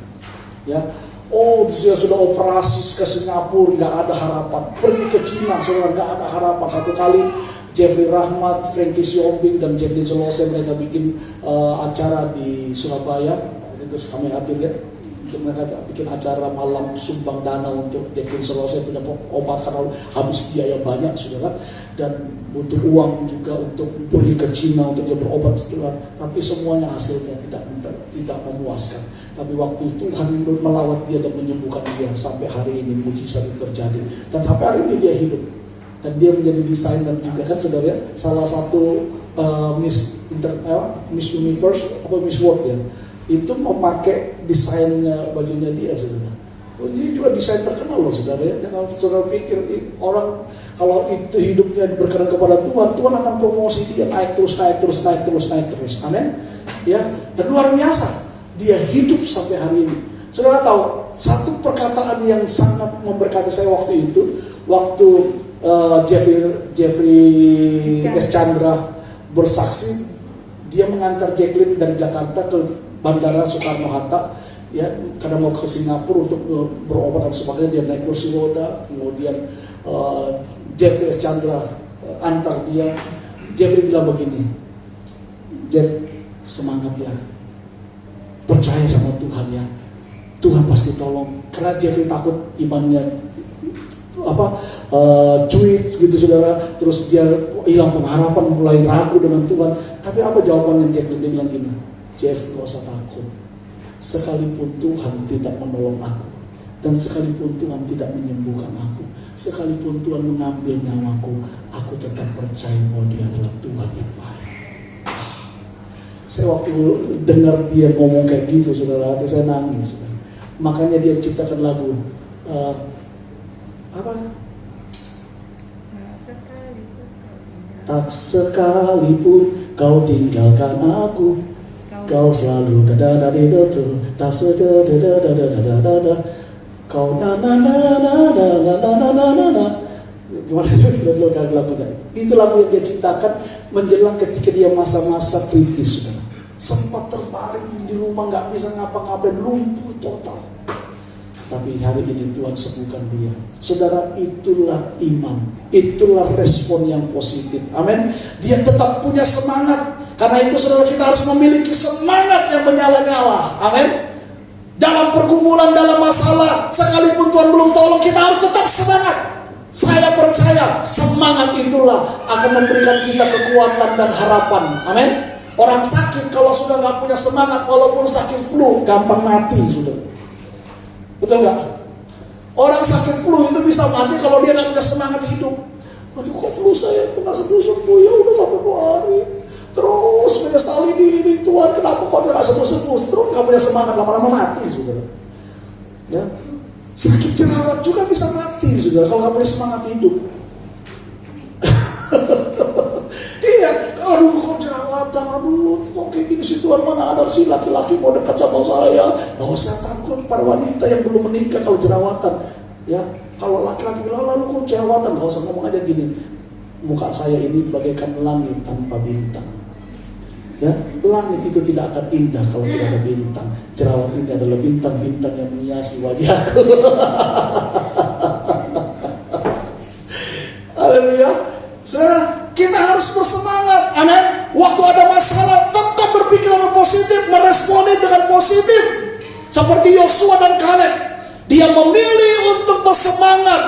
Ya, oh dia sudah operasi ke Singapura, nggak ada harapan. Pergi ke Cina, saudara, nggak ada harapan. Satu kali Jeffrey Rahmat, Frankie Siombing dan Jacqueline Selose mereka bikin acara di Surabaya. Itu kami hadir ya. Mereka bikin acara malam sumbang dana untuk Jacqueline Selose punya obat karena habis biaya banyak, saudara, dan butuh uang juga untuk pergi ke Cina untuk dia berobat, saudara. Tapi semuanya hasilnya tidak memuaskan. Tapi waktu Tuhan melawat dia dan menyembuhkan dia, sampai hari ini mujizat itu terjadi dan sampai hari ini dia hidup. Dan dia menjadi desainer juga kan, saudara, salah satu Miss Universe atau Miss World ya, itu memakai desainnya bajunya dia, saudara. Oh, ini juga desain terkenal loh, saudara ya. Jangan saudara pikir orang kalau itu hidupnya berkenan kepada Tuhan, Tuhan akan promosi dia naik terus. Amin. Ya, dan luar biasa dia hidup sampai hari ini. Saudara tahu satu perkataan yang sangat memberkati saya waktu itu, waktu Jeffrey S. Chandra bersaksi, dia mengantar Jacqueline dari Jakarta ke Bandara Soekarno-Hatta, ya, karena mau ke Singapura untuk berobat dan sebagainya. Dia naik kursi roda, kemudian Jeffrey S. Chandra antar dia. Jeffrey bilang begini, Jack, semangat ya, percaya sama Tuhan ya, Tuhan pasti tolong. Karena Jeffrey takut imannya cuit gitu, saudara, terus dia hilang pengharapan, mulai ragu dengan Tuhan. Tapi apa jawabannya Jeffrey? Dia bilang gini, Jeff, gak usah takut. Sekalipun Tuhan tidak menolong aku, dan sekalipun Tuhan tidak menyembuhkan aku, sekalipun Tuhan mengambil nyawaku, aku tetap percaya bahwa Dia adalah Tuhan yang baik. Saya waktu dengar dia ngomong kayak gitu, saudara, hati saya nangis, saudara. Makanya dia ciptakan lagu tak sekalipun kau tinggalkan aku, kau selalu dadadadadadu, tak sedadadadadadadada, kau na. Gimana itu lagunya? Itu lagu yang dia ciptakan menjelang ketika dia masa-masa kritis, saudara. Sempat terbaring di rumah, nggak bisa ngapa-ngapain, lumpuh total. Tapi hari ini Tuhan sembuhkan dia. Saudara, itulah iman, itulah respon yang positif. Amin. Dia tetap punya semangat. Karena itu saudara, kita harus memiliki semangat yang menyala-nyala. Amin. Dalam pergumulan, dalam masalah, sekalipun Tuhan belum tolong, kita harus tetap semangat. Saya percaya semangat itulah akan memberikan kita kekuatan dan harapan. Amin. Orang sakit kalau sudah gak punya semangat, walaupun sakit flu, gampang mati sudah. Betul gak? Orang sakit flu itu bisa mati kalau dia gak punya semangat hidup. Aduh, kok flu saya gak sembuh-sembuh, ya udah sampai 2 hari. Terus menyesali diri, Tuhan kenapa kok gak sembuh-sembuh. Terus gak punya semangat, lama-lama mati saudara. Ya. Sakit jerawat juga bisa mati saudara, kalau gak punya semangat hidup. Iya, aduh kok jerawatan, aduh kok kayak gini sih Tuhan, mana ada sih laki-laki mau dekat sama saya. Gak usah takut para wanita yang belum menikah kalau jerawatan. Ya, kalau laki-laki bilang lalu kok jerawatan, gak usah ngomong aja gini, muka saya ini bagaikan langit tanpa bintang. Ya, langit itu tidak akan indah kalau tidak ada bintang. Jerawat ini adalah bintang-bintang yang menghiasi wajahku. Haleluya. Saudara, kita harus bersemangat. Amin. Waktu ada masalah, tetap berpikiran positif, meresponi dengan positif. Seperti Yosua dan Kaleb, dia memilih untuk bersemangat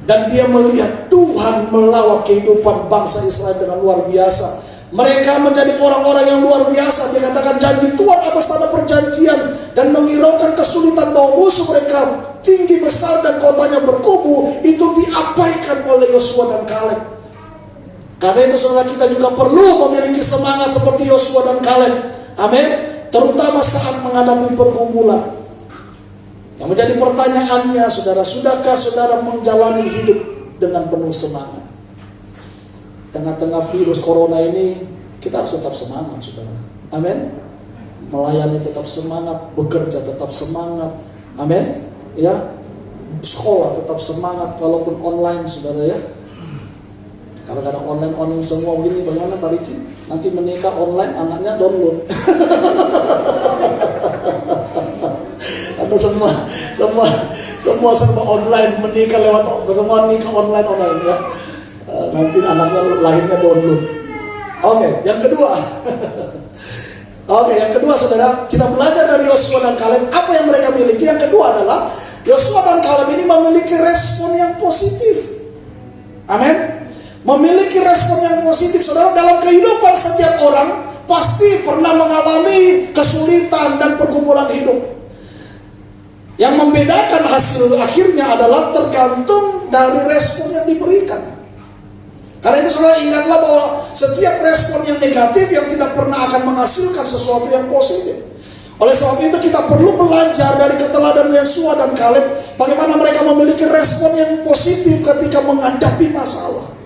dan dia melihat Tuhan melawat kehidupan bangsa Israel dengan luar biasa. Mereka menjadi orang-orang yang luar biasa. Dia katakan janji Tuhan atas tanah perjanjian dan menghiraukan kesulitan bahwa musuh mereka tinggi besar dan kotanya berkubu, itu diabaikan oleh Yosua dan Kaleb. Karena itu saudara, kita juga perlu memiliki semangat seperti Yosua dan Kaleb. Amin. Terutama saat menghadapi pergumulan. Yang menjadi pertanyaannya saudara, sudahkah saudara menjalani hidup dengan penuh semangat? Tengah-tengah virus corona ini, kita harus tetap semangat saudara. Amin. Melayani tetap semangat, bekerja tetap semangat. Amin. Ya, sekolah tetap semangat walaupun online saudara ya. Kadang-kadang online semua begini, bagaimana Pak Ricci? Nanti menikah online, anaknya download. Ada semua serba online, menikah lewat semua nikah online ya. Nanti anaknya lahirnya download. Oke, yang kedua. Yang kedua saudara, kita belajar dari Yosua dan Kaleb apa yang mereka miliki. Yang kedua adalah Yosua dan Kaleb ini memiliki respon yang positif. Amin. Memiliki respon yang positif saudara. Dalam kehidupan setiap orang pasti pernah mengalami kesulitan dan pergumulan hidup. Yang membedakan hasil akhirnya adalah tergantung dari respon yang diberikan. Karena itu saudara, ingatlah bahwa setiap respon yang negatif yang tidak pernah akan menghasilkan sesuatu yang positif. Oleh sebab itu kita perlu belajar dari keteladanan Yosua dan Kaleb, bagaimana mereka memiliki respon yang positif ketika menghadapi masalah.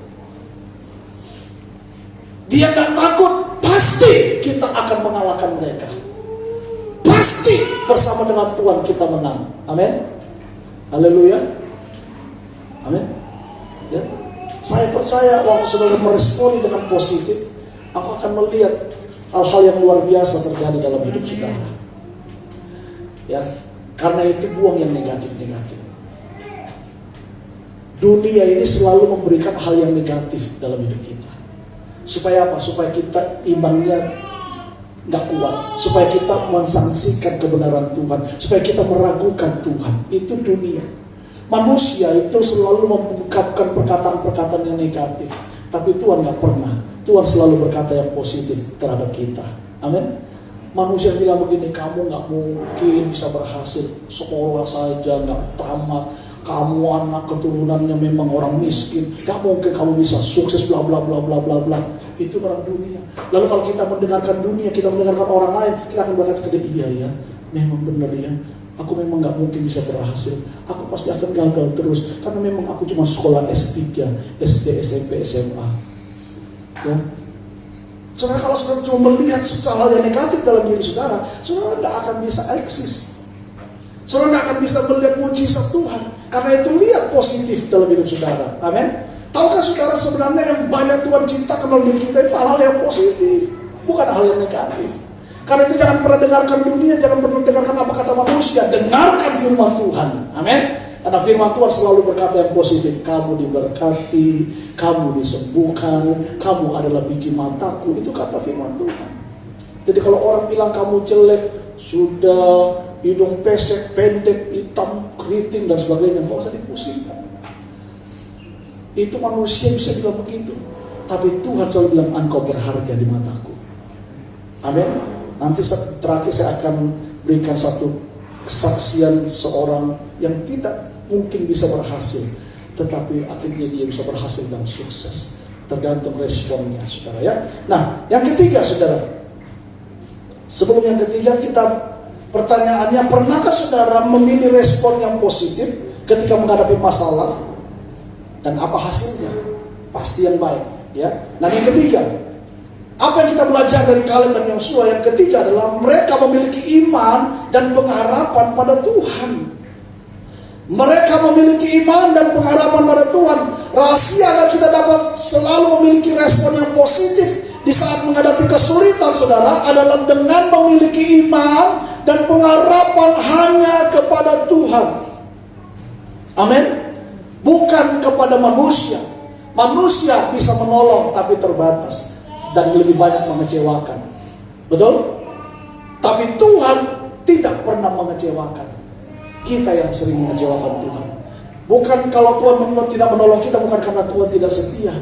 Dia tidak takut, pasti kita akan mengalahkan mereka. Pasti bersama dengan Tuhan kita menang. Amin. Haleluya. Amin. Ya. Saya percaya waktu saudara meresponi dengan positif, aku akan melihat hal-hal yang luar biasa terjadi dalam hidup saudara. Ya, karena itu buang yang negatif-negatif. Dunia ini selalu memberikan hal yang negatif dalam hidup kita. Supaya apa? Supaya kita imannya gak kuat, supaya kita mensangsikan kebenaran Tuhan, supaya kita meragukan Tuhan. Itu dunia. Manusia itu selalu mengungkapkan perkataan-perkataan yang negatif, tapi Tuhan gak pernah. Tuhan selalu berkata yang positif terhadap kita. Amin. Manusia bilang begini, kamu gak mungkin bisa berhasil, sekolah saja gak tamat, kamu anak keturunannya memang orang miskin, gak mungkin kamu bisa sukses, bla bla bla bla bla bla. Itu orang dunia. Lalu kalau kita mendengarkan dunia, kita mendengarkan orang lain, kita akan berkata ke dia, iya ya, memang benar ya, aku memang gak mungkin bisa berhasil, aku pasti akan gagal terus, karena memang aku cuma sekolah S3, SD, SMP, SMA. Ya. Saudara, kalau saudara cuma melihat hal yang negatif dalam diri saudara, saudara gak akan bisa eksis. Saudara gak akan bisa melihat mujizat Tuhan. Karena itu lihat positif dalam hidup saudara. Amin. Tahukah saudara, sebenarnya yang banyak Tuhan cintakan dalam diri kita itu hal-hal yang positif, bukan hal yang negatif. Karena itu jangan pernah dengarkan dunia, jangan pernah dengarkan apa kata manusia, dengarkan firman Tuhan. Amin. Karena firman Tuhan selalu berkata yang positif. Kamu diberkati, kamu disembuhkan, kamu adalah biji mataku. Itu kata firman Tuhan. Jadi kalau orang bilang kamu jelek, sudah hidung pesek, pendek, hitam, keriting dan sebagainya, nggak usah dipusingkan. Itu manusia bisa bilang begitu. Tapi Tuhan selalu bilang engkau berharga di mataku. Amin. Nanti terakhir saya akan berikan satu kesaksian seorang yang tidak mungkin bisa berhasil, tetapi akhirnya dia bisa berhasil dan sukses. Tergantung responnya, saudara ya. Nah, yang ketiga, saudara. Sebelum yang ketiga, kita pertanyaannya, pernahkah saudara memilih respon yang positif ketika menghadapi masalah? Dan apa hasilnya? Pasti yang baik, ya. Nah, yang ketiga, apa yang kita belajar dari Kaleb dan Yosua? Yang ketiga adalah mereka memiliki iman dan pengharapan pada Tuhan. Mereka memiliki iman dan pengharapan pada Tuhan. Rahasia agar kita dapat selalu memiliki respon yang positif di saat menghadapi kesulitan, saudara, adalah dengan memiliki iman dan pengharapan hanya kepada Tuhan. Amin. Bukan kepada manusia. Manusia bisa menolong tapi terbatas dan lebih banyak mengecewakan. Betul? Tapi Tuhan tidak pernah mengecewakan. Kita yang sering mengecewakan Tuhan. Bukan kalau Tuhan tidak menolong kita, bukan karena Tuhan tidak setia.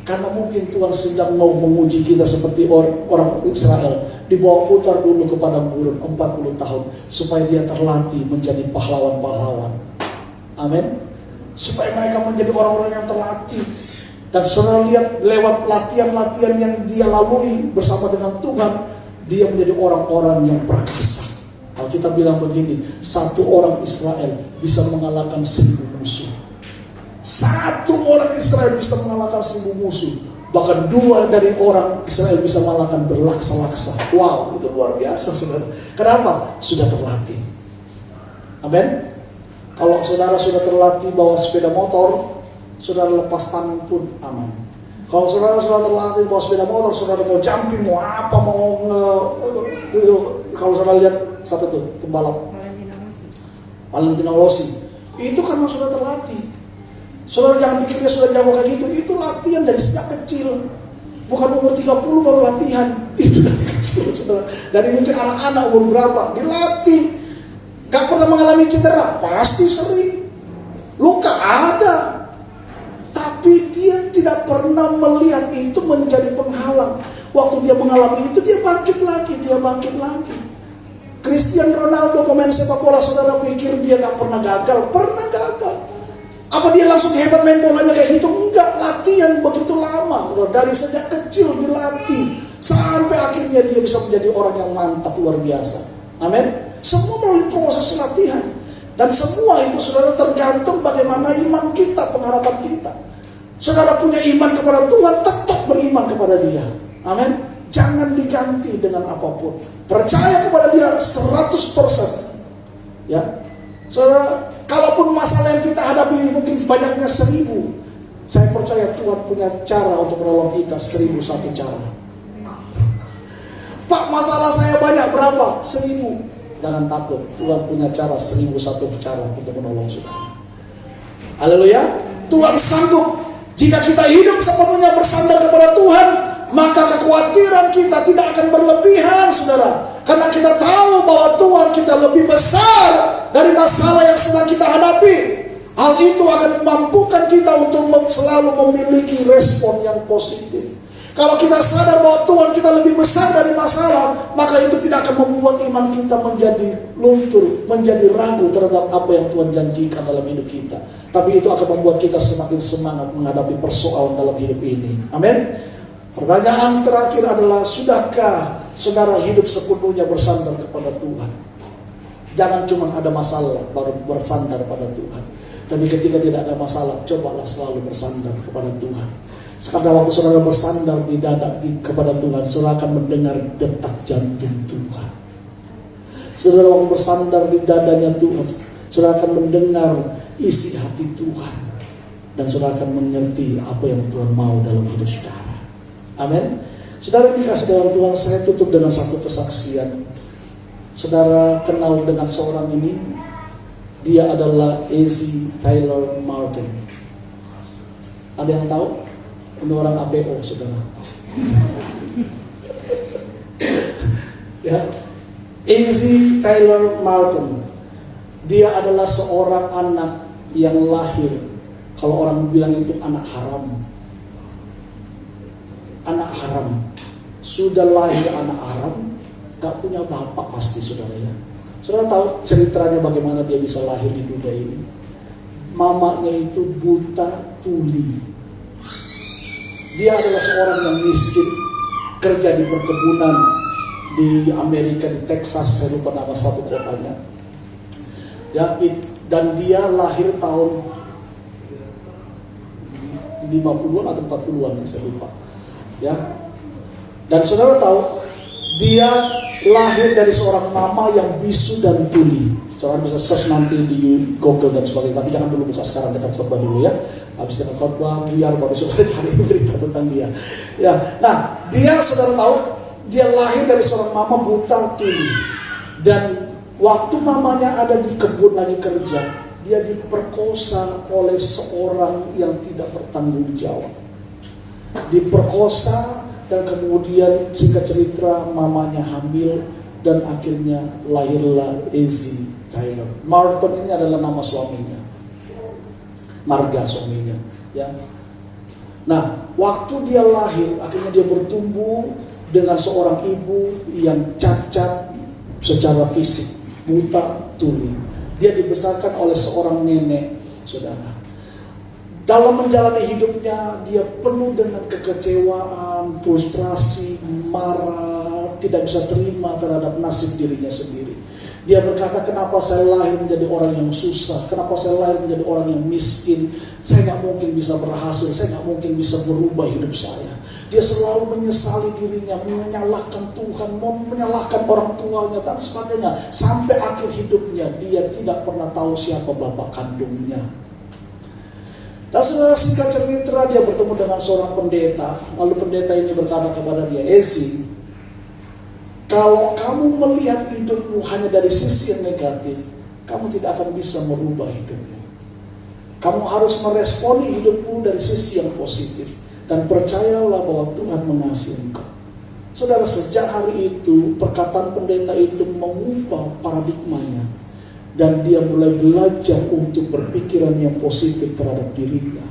Karena mungkin Tuhan sedang mau menguji kita seperti orang Israel. Dibawa putar dulu ke padang gurun 40 tahun. Supaya dia terlatih menjadi pahlawan-pahlawan. Amin. Supaya mereka menjadi orang-orang yang terlatih. Dan saudara lihat lewat latihan-latihan yang dia lalui bersama dengan Tuhan, dia menjadi orang-orang yang perkasa. Alkitab bilang begini, satu orang Israel bisa mengalahkan 1000 musuh. Satu orang Israel bisa mengalahkan 1000 musuh. Bahkan 2 dari orang Israel bisa mengalahkan berlaksa-laksa. Wow, itu luar biasa, saudara. Kenapa? Sudah terlatih. Amin. Kalau saudara sudah terlatih bawa sepeda motor, saudara lepas tangan pun aman. Kalau saudara sudah terlatih bawa sepeda motor, saudara mau jumping, mau apa, kalau saudara lihat siapa tuh pembalap Valentino Rossi, itu karena sudah terlatih. Saudara jangan pikir dia sudah jago kayak gitu. Itu latihan dari sejak kecil. Bukan umur 30 baru latihan. Itu dari kecil, saudara. Dari mungkin anak-anak umur berapa dilatih. Gak pernah mengalami cedera, pasti sering. Luka ada. Tapi dia tidak pernah melihat itu menjadi penghalang. Waktu dia mengalami itu, dia bangkit lagi. Cristiano Ronaldo, pemain sepak bola, saudara pikir dia gak pernah gagal? Pernah gagal. Apa dia langsung hebat main bolanya kayak gitu? Enggak, latihan begitu lama. Dari sejak kecil dilatih. Sampai akhirnya dia bisa menjadi orang yang mantap, luar biasa. Amin. Semua melalui proses latihan. Dan semua itu, saudara, tergantung bagaimana iman kita, pengharapan kita. Saudara punya iman kepada Tuhan, tetap beriman kepada Dia. Amin. Jangan diganti dengan apapun. Percaya kepada Dia 100%. Ya. Saudara, kalaupun masalah yang kita hadapi mungkin banyaknya 1000, saya percaya Tuhan punya cara untuk menolong kita 1001 cara. Pak, masalah saya banyak, berapa? 1000. Jangan takut, Tuhan punya cara 1001 cara untuk menolong saudara. Haleluya. Tuhan sanggup. Jika kita hidup sepenuhnya bersandar kepada Tuhan, maka kekhawatiran kita tidak akan berlebihan, saudara. Karena kita tahu bahwa Tuhan kita lebih besar dari masalah yang sedang kita hadapi. Hal itu akan memampukan kita untuk selalu memiliki respon yang positif. Kalau kita sadar bahwa Tuhan kita lebih besar dari masalah, maka itu tidak akan membuat iman kita menjadi luntur, menjadi ragu terhadap apa yang Tuhan janjikan dalam hidup kita. Tapi itu akan membuat kita semakin semangat menghadapi persoalan dalam hidup ini. Amin. Pertanyaan terakhir adalah, sudahkah saudara hidup sepenuhnya bersandar kepada Tuhan? Jangan cuma ada masalah baru bersandar pada Tuhan. Tapi ketika tidak ada masalah, cobalah selalu bersandar kepada Tuhan. Sekarang waktu saudara bersandar di dada kepada Tuhan, saudara akan mendengar detak jantung Tuhan. Saudara waktu bersandar di dadanya Tuhan, saudara akan mendengar isi hati Tuhan. Dan saudara akan mengerti apa yang Tuhan mau dalam hidup saudara. Amin. Saudara dikasih dalam Tuhan, saya tutup dengan satu kesaksian. Saudara kenal dengan seorang ini. Dia adalah Eze Tyler Martin. Ada yang tahu? Ini orang APO, saudara. Ya, Eze Tyler Martin. Dia adalah seorang anak yang lahir, kalau orang bilang itu anak haram. Anak haram. Sudah lahir anak haram, gak punya bapak pasti, saudara ya. Saudara tahu ceritanya bagaimana dia bisa lahir di dunia ini? Mamanya itu buta tuli. Dia adalah seorang yang miskin, kerja di perkebunan di Amerika, di Texas, saya lupa nama satu kotanya. Ya, dan dia lahir tahun 50-an atau 40-an, saya lupa. Ya. Dan saudara tahu, dia lahir dari seorang mama yang bisu dan tuli. Saudara bisa search nanti di Google dan sebagainya. Tapi jangan dulu buka sekarang, dekat khotbah dulu ya. Habis dekat khotbah, biar baru saudara cari berita tentang dia. Ya, nah dia saudara tahu, dia lahir dari seorang mama buta tuli. Dan waktu mamanya ada di kebun lagi kerja, dia diperkosa oleh seorang yang tidak bertanggung jawab. Diperkosa dan kemudian singkat cerita mamanya hamil dan akhirnya lahirlah Eze Tyler Martin. Ini adalah nama suaminya, marga suaminya. Ya. Nah, waktu dia lahir, akhirnya dia bertumbuh dengan seorang ibu yang cacat secara fisik, buta tuli. Dia dibesarkan oleh seorang nenek, saudara. Dalam menjalani hidupnya, dia penuh dengan kekecewaan, frustrasi, marah, tidak bisa terima terhadap nasib dirinya sendiri. Dia berkata, kenapa saya lahir menjadi orang yang susah? Kenapa saya lahir menjadi orang yang miskin? Saya gak mungkin bisa berhasil, saya gak mungkin bisa berubah hidup saya. Dia selalu menyesali dirinya, menyalahkan Tuhan, menyalahkan orang tuanya dan sebagainya. Sampai akhir hidupnya, dia tidak pernah tahu siapa bapak kandungnya. Dan setelah singkat cerita, dia bertemu dengan seorang pendeta. Lalu pendeta ini berkata kepada dia, Eze, kalau kamu melihat hidupmu hanya dari sisi yang negatif, kamu tidak akan bisa merubah hidupmu. Kamu harus meresponi hidupmu dari sisi yang positif. Dan percayalah bahwa Tuhan mengasihi engkau. Saudara, sejak hari itu, perkataan pendeta itu mengubah paradigmanya. Dan dia mulai belajar untuk berpikiran yang positif terhadap dirinya.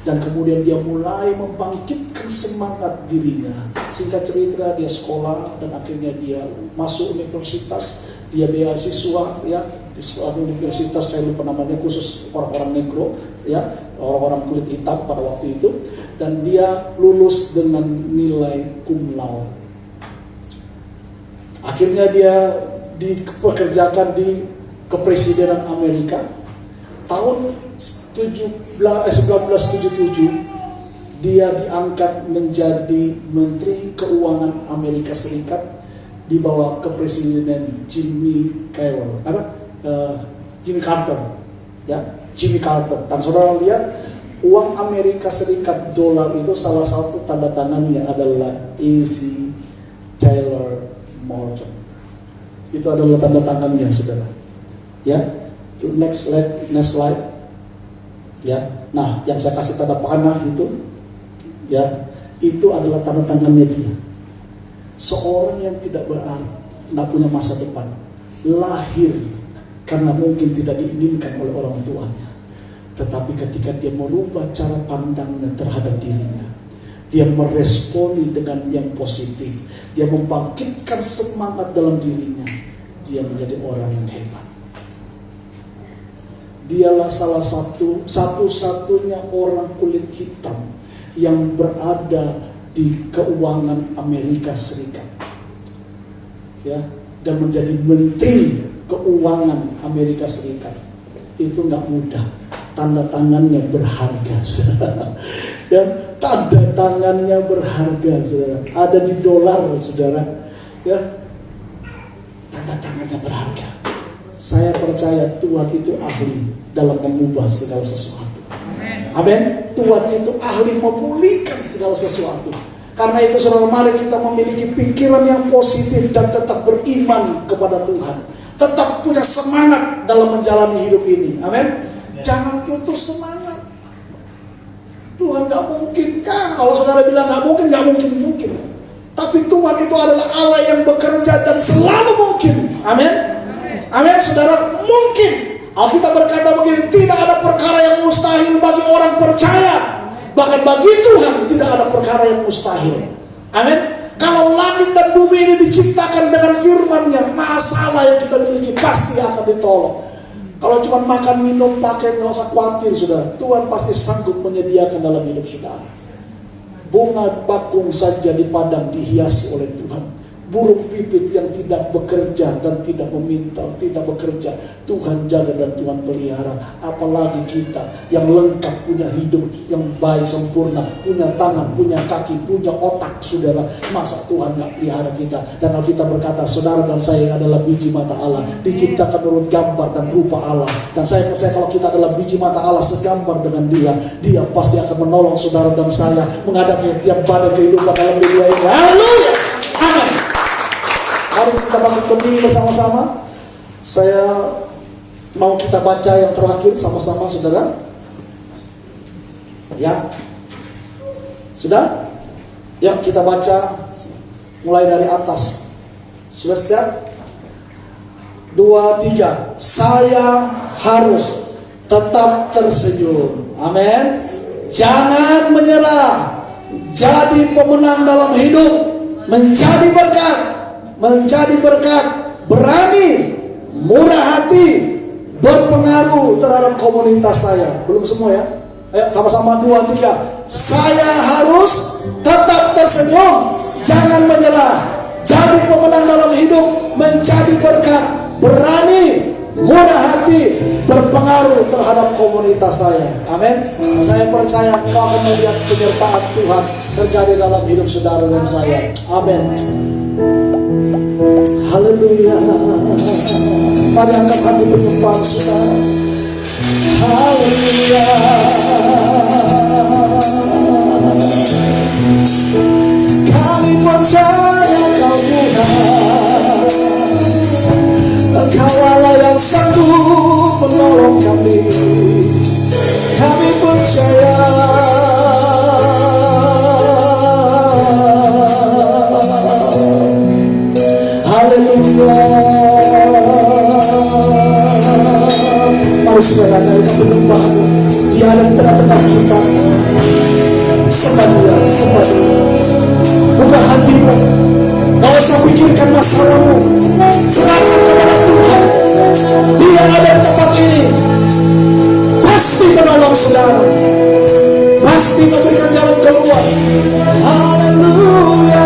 Dan kemudian dia mulai membangkitkan semangat dirinya. Singkat cerita, dia sekolah dan akhirnya dia masuk universitas. Dia beasiswa ya di suatu universitas, saya lupa namanya, khusus orang-orang negro ya, orang-orang kulit hitam pada waktu itu. Dan dia lulus dengan nilai cum laude. Akhirnya dia dipekerjakan di kepresidenan Amerika. Tahun 1977 dia diangkat menjadi Menteri Keuangan Amerika Serikat di bawah kepresidenan Jimmy Carter, ya, Jimmy Carter. Dan saudara lihat, uang Amerika Serikat dolar itu salah satu tanda tangannya adalah Eze Tyler Martin. Itu adalah tanda tangannya, saudara. Ya, next slide. Ya, nah yang saya kasih tanda panah itu, ya, itu adalah tanda tangannya dia. Seorang yang tidak punya masa depan, lahir karena mungkin tidak diinginkan oleh orang tuanya. Tetapi ketika dia merubah cara pandangnya terhadap dirinya, dia meresponi dengan yang positif, dia membangkitkan semangat dalam dirinya, dia menjadi orang yang hebat. Dialah salah satu-satunya orang kulit hitam yang berada di keuangan Amerika Serikat, ya, dan menjadi Menteri Keuangan Amerika Serikat. Itu nggak mudah. Tanda tangannya berharga, saudara. Ya, tanda tangannya berharga, saudara. Ada di dolar, saudara. Ya, tanda tangannya berharga. Saya percaya Tuhan itu ahli dalam mengubah segala sesuatu. Amin. Tuhan itu ahli memulihkan segala sesuatu. Karena itu saudara, mari kita memiliki pikiran yang positif dan tetap beriman kepada Tuhan. tetap punya semangat dalam menjalani hidup ini. Amin. Jangan putus semangat. Tuhan gak mungkin kan? Kalau saudara bilang gak mungkin, gak mungkin. Tapi Tuhan itu adalah Allah yang bekerja dan selalu mungkin. Amin. Amin, saudara, mungkin. Alkitab berkata begini, tidak ada perkara yang mustahil bagi orang percaya. Bahkan bagi Tuhan tidak ada perkara yang mustahil. Amin. Kalau langit dan bumi ini diciptakan dengan firman-Nya, masalah yang kita miliki pasti akan ditolong. Kalau cuma makan, minum, pakai, nggak usah khawatir, saudara. Tuhan pasti sanggup menyediakan dalam hidup saudara. Bunga bakung saja di padang dihiasi oleh Tuhan. Burung pipit yang tidak bekerja dan tidak meminta, tidak bekerja, Tuhan jaga dan Tuhan pelihara. Apalagi kita yang lengkap, punya hidup yang baik, sempurna, punya tangan, punya kaki, punya otak, saudara. Masa Tuhan gak pelihara kita? Dan Alkitab berkata, saudara dan saya adalah biji mata Allah, diciptakan menurut gambar dan rupa Allah. Dan saya percaya kalau kita adalah biji mata Allah segambar dengan Dia, Dia pasti akan menolong saudara dan saya menghadapi tiap badai kehidupan dalam dunia ini. Haleluya. Amin. Mari kita masuk berdiri bersama-sama. Saya mau kita baca yang terakhir sama-sama, saudara. Ya, sudah? Ya, kita baca mulai dari atas. Sudah siap? 2, 3. Saya harus tetap tersenyum. Amin. Jangan menyerah. Jadi pemenang dalam hidup. Menjadi berkat, berani, murah hati, berpengaruh terhadap komunitas saya. Belum semua ya? Ayo sama-sama 2, 3. Saya harus tetap tersenyum, jangan menyerah, jadi pemenang dalam hidup, menjadi berkat, berani, murah hati, berpengaruh terhadap komunitas saya. Amin. Saya percaya kau akan melihat penyertaan Tuhan terjadi dalam hidup saudara dan saya. Amin. Haleluya. Mari angkat hati penyembah saudara. Haleluya. Kami percaya kau Tuhan, Engkau Allah yang sanggup menolong kami. Kami percaya. Mari saudara naikkan penyembahan. Dia ada di tengah-tengah kita. Sembah Dia, sembah Dia. Buka hatimu. Gak usah pikirkan masalahmu. Serahkan kepada Tuhan. Dia ada di tempat ini. Pasti menolong saudara. Pasti memberikan jalan keluar. Haleluya.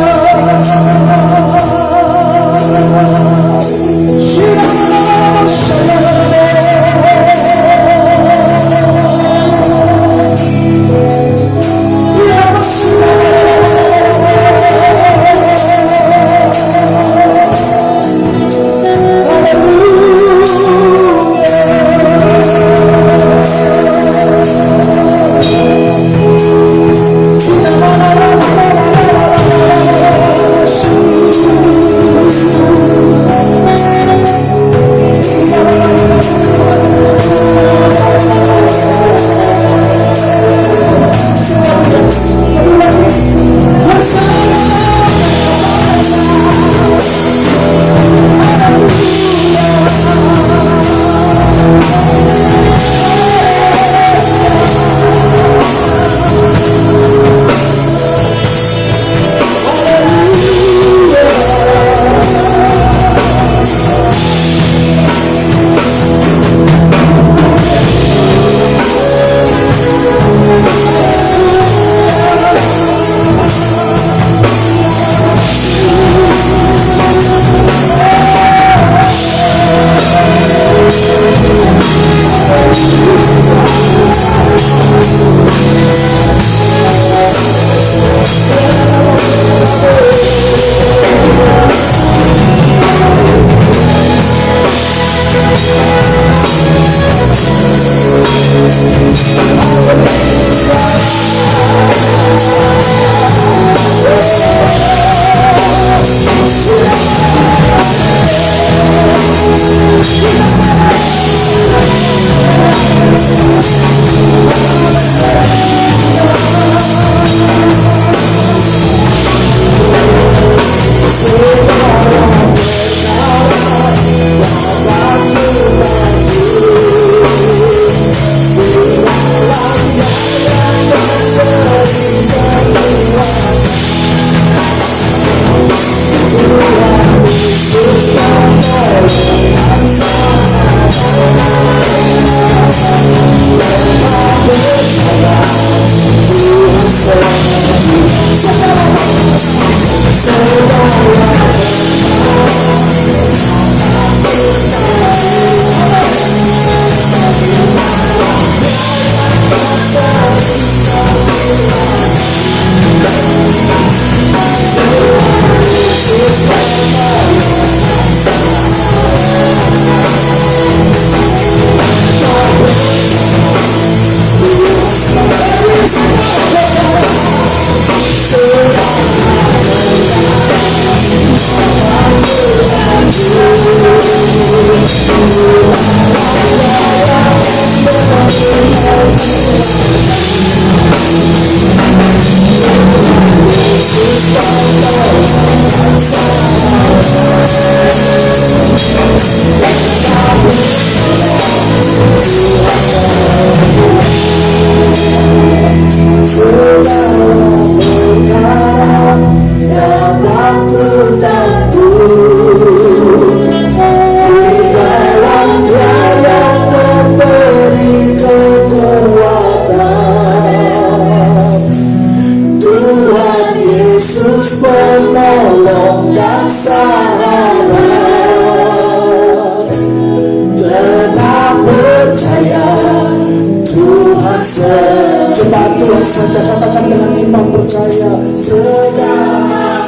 Coba Tuhan saja katakan dengan iman percaya. Segala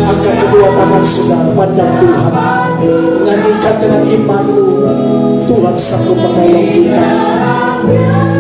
angkat kedua tangan saudara, pandang Tuhan, nyanyikan dengan imanmu. Tuhan sanggup menolong kita.